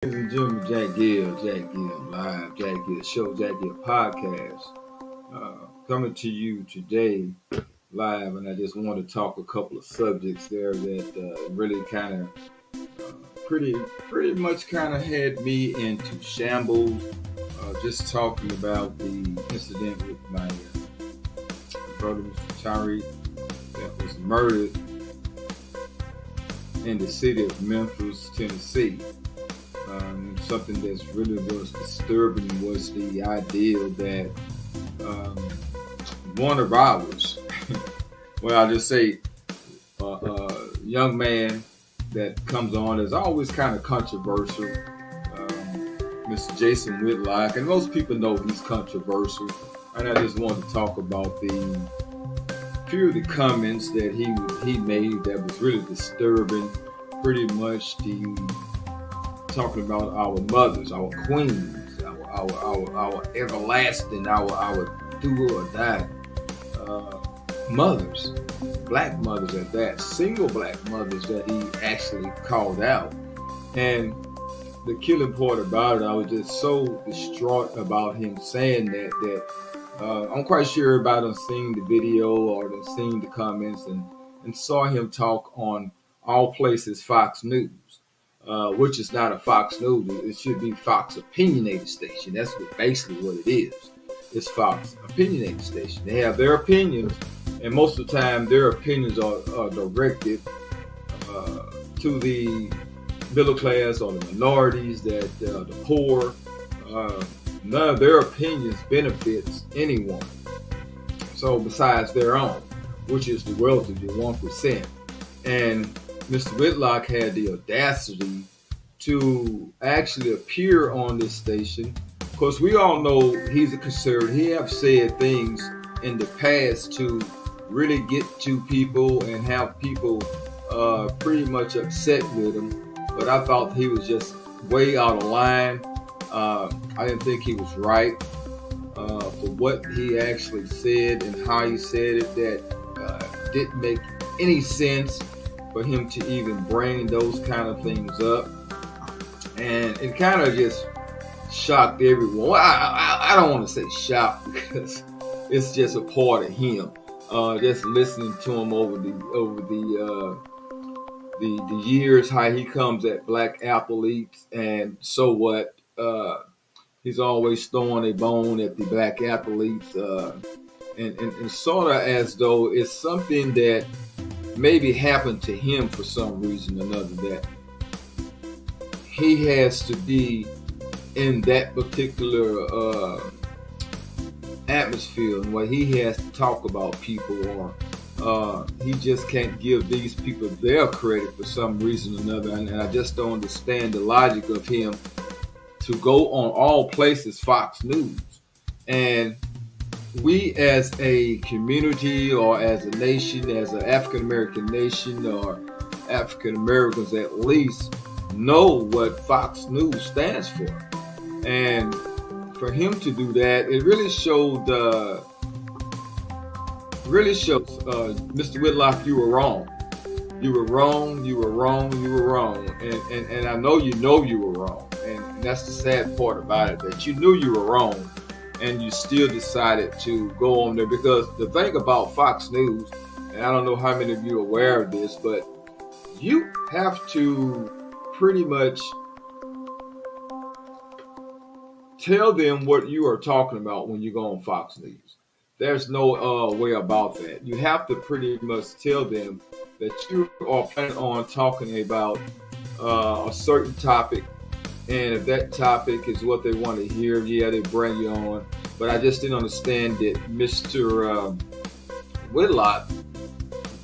Ladies and gentlemen, Jack Gill Live, Jack Gill Show, Jack Gill Podcast. Coming to you today live, and I just want to talk a couple of subjects there that really kind of pretty pretty much kind of had me into shambles. Just talking about the incident with my brother, Mr. Tyree, that was murdered in the city of Memphis, Tennessee. Something that's really was disturbing was the idea that um, one of ours, well, I'll just say, young man that comes on is always kind of controversial. Mr. Jason Whitlock, and most people know he's controversial. And I just want to talk about the few of the comments that he made that was really disturbing. Pretty much talking about our mothers, our queens, our everlasting, our do or die mothers, black mothers at that, single black mothers that he actually called out. And the killing part about it, I was just so distraught about him saying that I'm quite sure everybody done seen the video or done seen the comments and saw him talk on All Places Fox News. Which is not a Fox News. It should be Fox Opinionated Station. That's basically what it is. It's Fox Opinionated Station. They have their opinions, and most of the time their opinions are directed to the middle class or the minorities, that the poor. None of their opinions benefits anyone. So besides their own, which is the wealthy, the 1%. And Mr. Whitlock had the audacity to actually appear on this station. Of course, we all know he's a conservative. He have said things in the past to really get to people and have people pretty much upset with him. But I thought he was just way out of line. I didn't think he was right for what he actually said and how he said it. That didn't make any sense for him to even bring those kind of things up. And it kind of just shocked everyone. Well, I don't want to say shocked because it's just a part of him. Just listening to him over the years, how he comes at black athletes, and so what? He's always throwing a bone at the black athletes, and sort of as though it's something that maybe happened to him for some reason or another, that he has to be in that particular atmosphere and where he has to talk about people, or he just can't give these people their credit for some reason or another. And I just don't understand the logic of him to go on All Places Fox News. And we as a community, or as a nation, as an African American nation, or African Americans at least, know what Fox News stands for. And for him to do that, it really shows Mr. Whitlock, you were wrong. You were wrong, you were wrong, you were wrong. And I know you were wrong. And that's the sad part about it, that you knew you were wrong and you still decided to go on there. Because the thing about Fox News, and I don't know how many of you are aware of this, but you have to pretty much tell them what you are talking about when you go on Fox News. There's no way about that. You have to pretty much tell them that you are planning on talking about a certain topic. And if that topic is what they want to hear, yeah, they bring you on. But I just didn't understand that Mr. Whitlock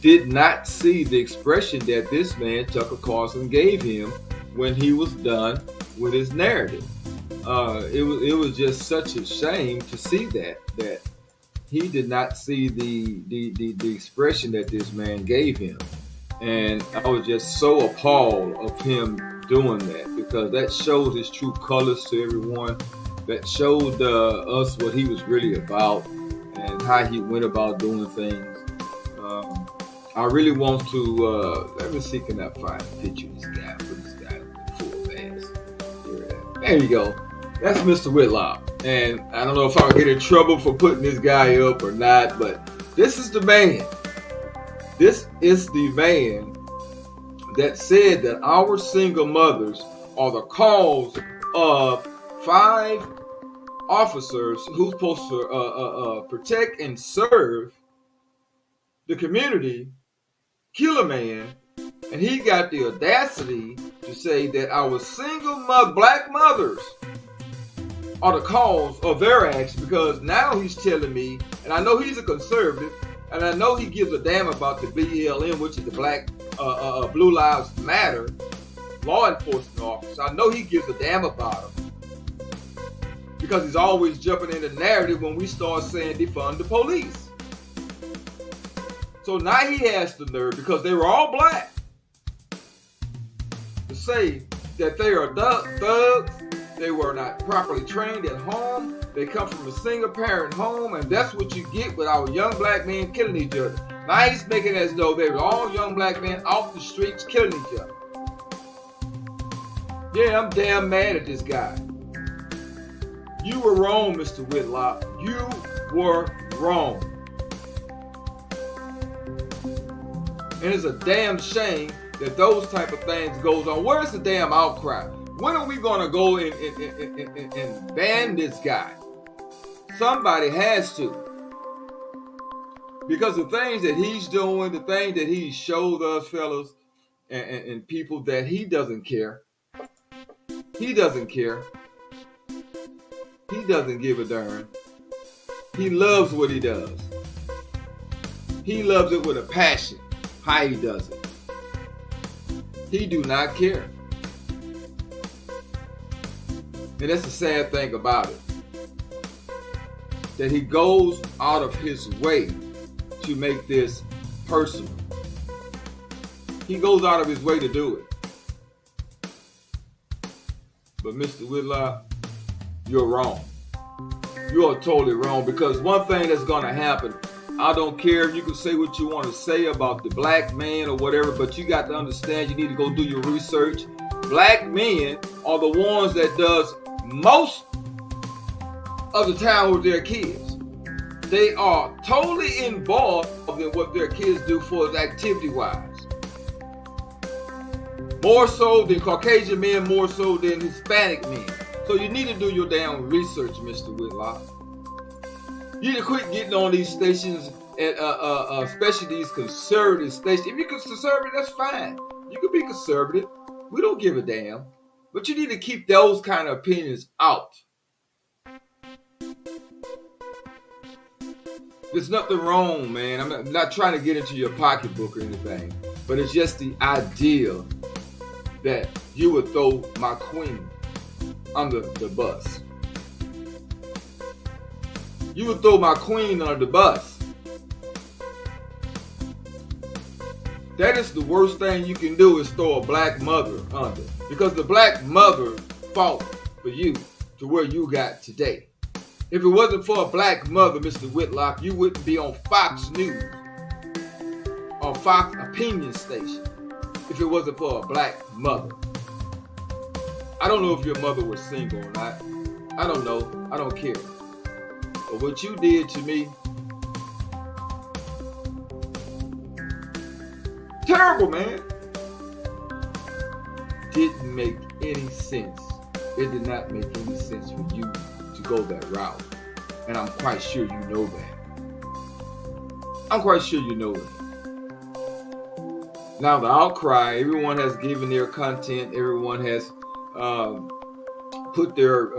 did not see the expression that this man, Tucker Carlson, gave him when he was done with his narrative. It was just such a shame to see that he did not see the expression that this man gave him. And I was just so appalled of him doing that, because that showed his true colors to everyone. That showed us what he was really about and how he went about doing things. I really want to, let me see, can I find a picture of this guy, put this guy full fast. There you go. That's Mr. Whitlock. And I don't know if I'll get in trouble for putting this guy up or not, but this is the man. This is the man that said that our single mothers are the cause of 5 officers who's supposed to protect and serve the community kill a man, and he got the audacity to say that our single black mothers are the cause of their acts, because now he's telling me, and I know he's a conservative, and I know he gives a damn about the BLM, which is the Black Blue Lives Matter law enforcement officer. I know he gives a damn about them, because he's always jumping in the narrative when we start saying defund the police. So now he has the nerve, because they were all black, to say that they are thugs, they were not properly trained at home, they come from a single parent home, and that's what you get with our young black men killing each other. Now he's making as though they were all young black men off the streets killing each other. Yeah, I'm damn mad at this guy. You were wrong, Mr. Whitlock. You were wrong. And it's a damn shame that those type of things goes on. Where's the damn outcry? When are we going to go and ban this guy? Somebody has to. Because the things that he's doing, the things that he showed us, fellas, and people, that he doesn't care. He doesn't care. He doesn't give a darn. He loves what he does. He loves it with a passion. How he does it. He do not care. And that's the sad thing about it. That he goes out of his way to make this personal. He goes out of his way to do it. But Mr. Whitlock, you're wrong. You are totally wrong, because one thing that's going to happen, I don't care if you can say what you want to say about the black man or whatever, but you got to understand, you need to go do your research. Black men are the ones that does most of the time with their kids. They are totally involved in what their kids do for us activity-wise. More so than Caucasian men, more so than Hispanic men. So you need to do your damn research, Mr. Whitlock. You need to quit getting on these stations, and especially these conservative stations. If you're conservative, that's fine. You can be conservative. We don't give a damn. But you need to keep those kind of opinions out. There's nothing wrong, man. I'm not trying to get into your pocketbook or anything. But it's just the idea that you would throw my queen under the bus. You would throw my queen under the bus. That is the worst thing you can do, is throw a black mother under. Because the black mother fought for you to where you got today. If it wasn't for a black mother, Mr. Whitlock, you wouldn't be on Fox News or Fox Opinion Station if it wasn't for a black mother. I don't know if your mother was single or not. I don't know. I don't care. But what you did to me, terrible, man. Didn't make any sense. It did not make any sense for you to go that route. And I'm quite sure you know that. I'm quite sure you know it. Now the outcry, everyone has given their content. Everyone has put their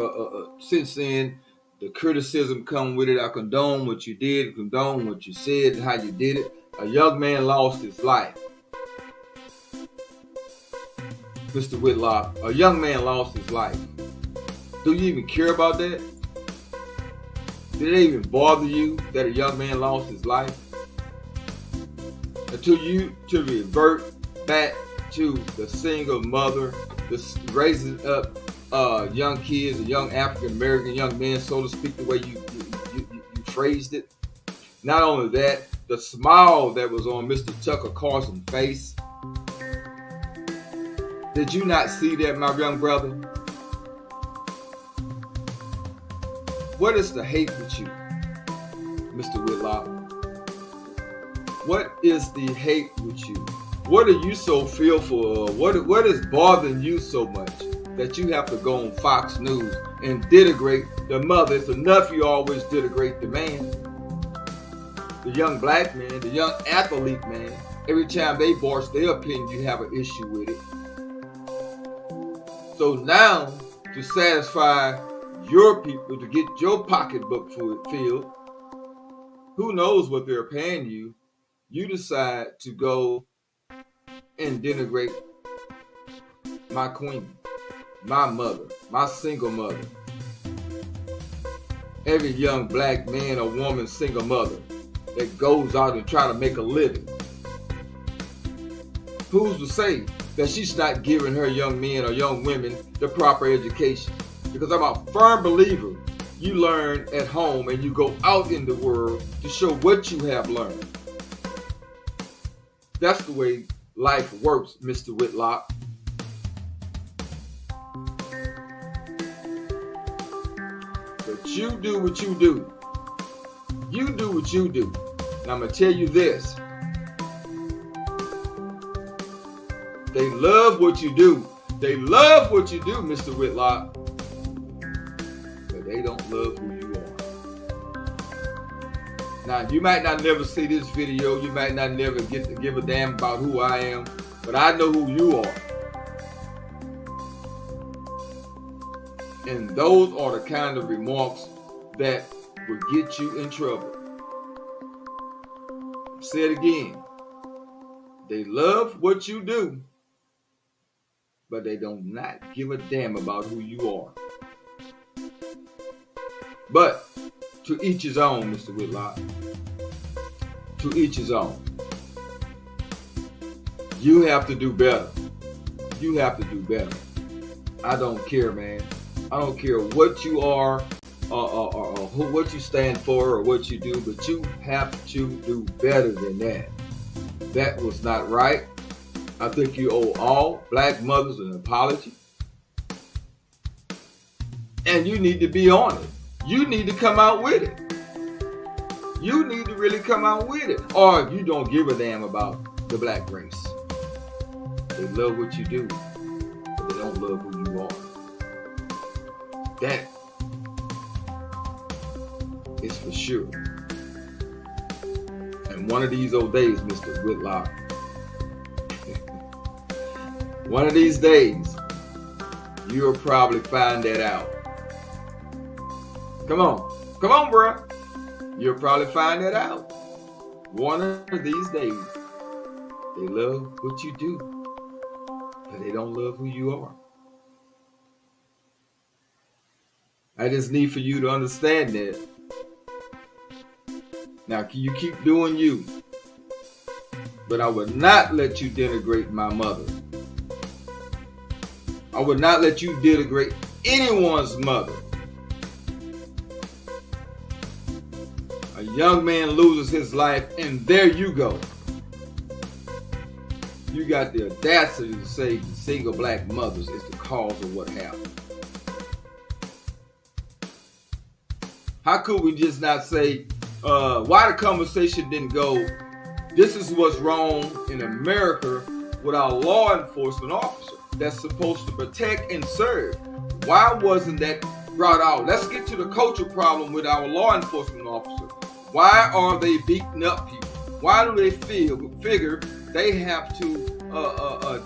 sense in. The criticism come with it. I condone what you did, condone what you said, and how you did it. A young man lost his life. Mr. Whitlock, a young man lost his life. Do you even care about that? Did it even bother you that a young man lost his life? Until you to revert back to the single mother, raising up young kids, a young African American young man, so to speak, the way you phrased it. Not only that, the smile that was on Mr. Tucker Carlson's face. Did you not see that, my young brother? What is the hate with you, Mr. Whitlock? What is the hate with you? What are you so fearful of? What is bothering you so much that you have to go on Fox News and denigrate the mother? It's enough you always denigrate the man, the young black man, the young athlete man. Every time they voice their opinion, you have an issue with it. So now, to satisfy your people, to get your pocketbook filled, who knows what they're paying you, you decide to go and denigrate my queen, my mother, my single mother, every young black man or woman single mother that goes out and try to make a living. Who's to say that she's not giving her young men or young women the proper education? Because I'm a firm believer you learn at home and you go out in the world to show what you have learned. That's the way life works, Mr. Whitlock. But you do what you do. You do what you do. And I'm going to tell you this. They love what you do. They love what you do, Mr. Whitlock. But they don't love who you are. Now, you might not never see this video. You might not never get to give a damn about who I am. But I know who you are. And those are the kind of remarks that will get you in trouble. Say it again. They love what you do, but they do not give a damn about who you are. But to each his own, Mr. Whitlock. To each his own. You have to do better. You have to do better. I don't care, man. I don't care what you are or what you stand for or what you do, but you have to do better than that. That was not right. I think you owe all black mothers an apology. And you need to be on it. You need to come out with it. You need to really come out with it. Or you don't give a damn about the black race. They love what you do, but they don't love who you are. That is for sure. And one of these old days, Mr. Whitlock, one of these days, you'll probably find that out. Come on, bro. You'll probably find that out. One of these days, they love what you do, but they don't love who you are. I just need for you to understand that. Now, can you keep doing you? But I would not let you denigrate my mother. I would not let you denigrate anyone's mother. A young man loses his life, and there you go. You got the audacity to say single black mothers is the cause of what happened. How could we just not say, why the conversation didn't go, this is what's wrong in America with our law enforcement officer that's supposed to protect and serve? Why wasn't that brought out? Let's get to the culture problem with our law enforcement officer. Why are they beating up people? Why do they figure they have to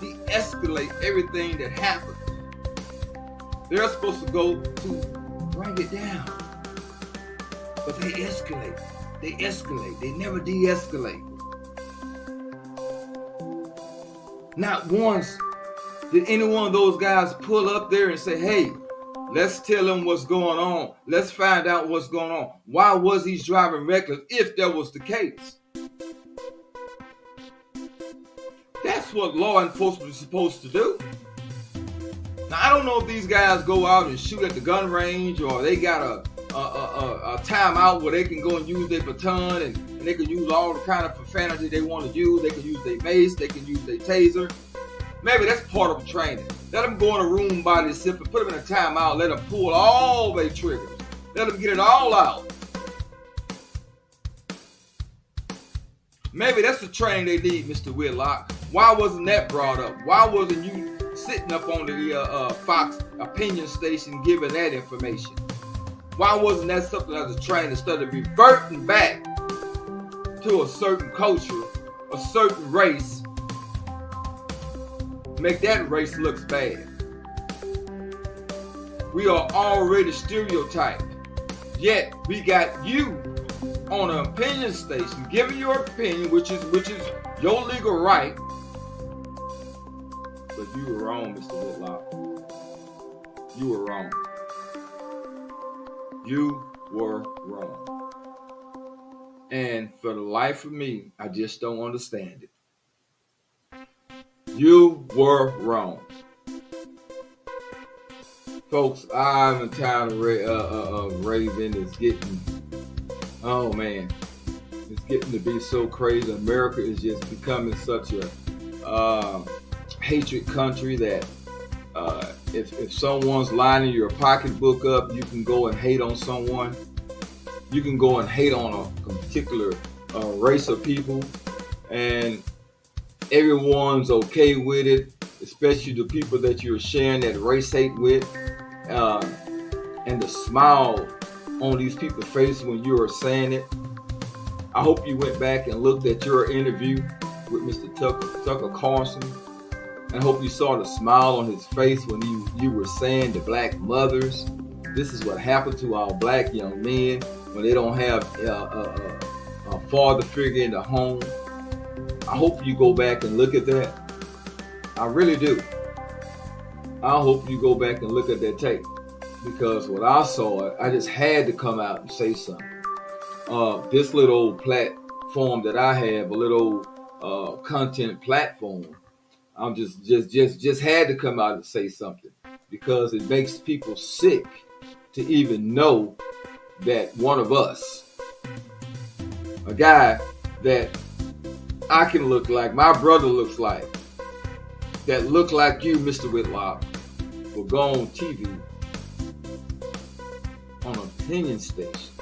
de-escalate everything that happens? They're supposed to go to bring it down. But they escalate. They escalate. They never de-escalate. Not once did any one of those guys pull up there and say, hey, let's tell them what's going on. Let's find out what's going on. Why was he driving reckless if that was the case? That's what law enforcement is supposed to do. Now, I don't know if these guys go out and shoot at the gun range or they got a timeout where they can go and use their baton and they can use all the kind of profanity they want to use. They can use their mace, they can use their taser. Maybe that's part of the training. Let them go in a room by themselves and put them in a timeout. Let them pull all their triggers. Let them get it all out. Maybe that's the training they need, Mr. Whitlock. Why wasn't that brought up? Why wasn't you sitting up on the Fox opinion station giving that information? Why wasn't that something as a training instead of reverting back to a certain culture, a certain race, make that race look bad? We are already stereotyped, yet we got you on an opinion station giving your opinion, which is your legal right. But you were wrong, Mr. Whitlock. You were wrong. You were wrong. And for the life of me, I just don't understand it. You were wrong. Folks, I'm tired of Raven. It's getting, oh man, it's getting to be so crazy. America is just becoming such a hatred country that if someone's lining your pocketbook up, you can go and hate on someone. You can go and hate on a particular race of people, and everyone's okay with it, especially the people that you're sharing that race hate with. And the smile on these people's faces when you are saying it. I hope you went back and looked at your interview with Mr. Tucker Carlson. And I hope you saw the smile on his face when you were saying to black mothers, this is what happened to our black young men when they don't have a father figure in the home. I hope you go back and look at that. I really do. I hope you go back and look at that tape, because when I saw it, I just had to come out and say something. This little old platform that I have, a little content platform, I'm just had to come out and say something, because it makes people sick to even know that one of us, a guy that I can look like, my brother looks like, that look like you, Mr. Whitlock, will go on TV, on an opinion station,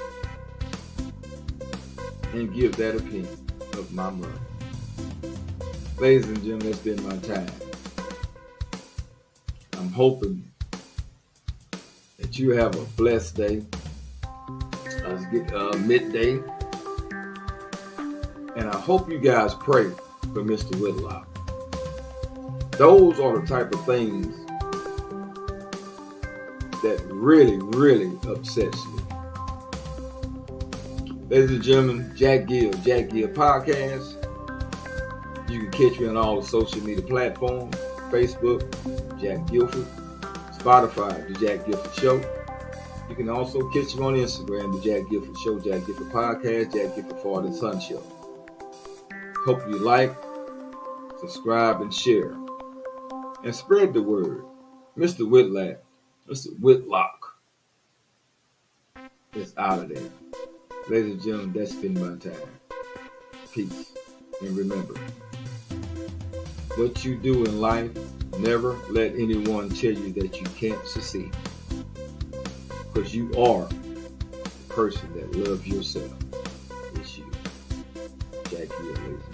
and give that opinion of my mother. Ladies and gentlemen, that's been my time. I'm hoping that you have a blessed day. Let's get midday. And I hope you guys pray for Mr. Whitlock. Those are the type of things that really, really upsets me. Ladies and gentlemen, Jack Gill Podcast. You can catch me on all the social media platforms: Facebook, Jack Guilford; Spotify, The Jack Guilford Show. You can also catch me on Instagram, The Jack Guilford Show, Jack Guilford Podcast, Jack Guilford Father and Son Show. Hope you like, subscribe, and share. And spread the word. Mr. Whitlock is out of there. Ladies and gentlemen, that's been my time. Peace. And remember, what you do in life, never let anyone tell you that you can't succeed. Because you are the person that loves yourself. It's you. Jack Hill, ladies and gentlemen.